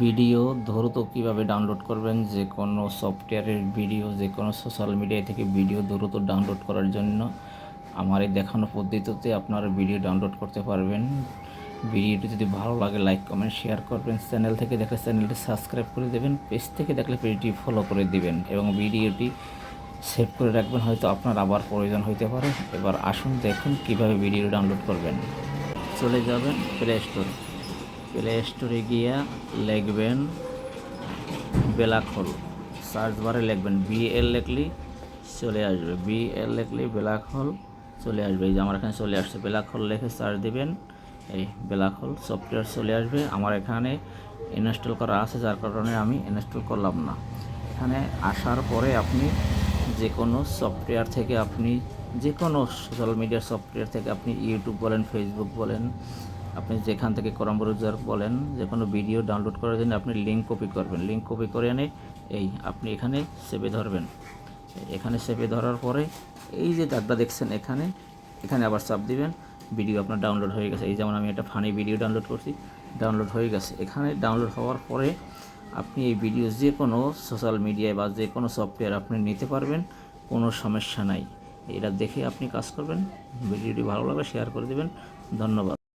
Video দ্রুত কীভাবে download করবেন, যে কোনো সফটওয়্যারের ভিডিও, যে কোনো সোশ্যাল মিডিয়া থেকে ভিডিও দ্রুত ডাউনলোড করার জন্য আমার এই দেখানো পদ্ধতিতে আপনারা ভিডিও ডাউনলোড করতে পারবেন। ভিডিওটি যদি ভালো লাগে লাইক কমেন্ট শেয়ার করবেন। চ্যানেল থেকে দেখলে চ্যানেলটি সাবস্ক্রাইব করে দেবেন, পেজ থেকে দেখলে পেজটি ফলো করে দিবেন এবং ভিডিওটি সেভ করে রাখবেন, হয়তো আপনার আবার প্রয়োজন হইতে পারে। এবার আসুন দেখুন কীভাবে ভিডিও ডাউনলোড করবেন। চলে যাবেন প্লে স্টোরে গিয়া লিখবেন ব্ল্যাক হোল, সার্চ বারে লিখবেন BL লিখলেই চলে আসবে, BL লিখলেই ব্ল্যাক হোল চলে আসবে। এই যে আমার এখানে চলে আসছে, ব্ল্যাক হোল লিখে সার্চ দিবেন, এই ব্ল্যাক হোল সফটওয়্যার চলে আসবে। আমার এখানে ইনস্টল করা আছে, যার কারণে আমি ইনস্টল করলাম না। এখানে আসার পরে আপনি যে কোনো সফটওয়্যার থেকে, আপনি যে কোনো সোশ্যাল মিডিয়ার সফটওয়্যার থেকে, আপনি ইউটিউব বলেন, ফেসবুক বলেন, আপনি যেখান থেকে ক্রোম ব্রাউজার বলেন, যে কোনো ভিডিও ডাউনলোড করার জন্য আপনি লিঙ্ক কপি করবেন। লিঙ্ক কপি করে এনে আপনি এখানে সেভে ধরবেন। এখানে সেভে ধরার পরে এই যে দাগটা দেখছেন, এখানে আবার চাপ দিবেন। ভিডিও আপনার ডাউনলোড হয়ে গেছে। এই যেমন আমি একটা ফানি ভিডিও ডাউনলোড করছি, ডাউনলোড হয়ে গেছে। এখানে ডাউনলোড হওয়ার পরে আপনি এই ভিডিও যে কোনো সোশ্যাল মিডিয়ায় বা যে কোনো সফটওয়্যার আপনি নিতে পারবেন, কোনো সমস্যা নাই। এটা দেখে আপনি কাজ করবেন। ভিডিওটি ভালো লাগলে শেয়ার করে দেবেন। ধন্যবাদ।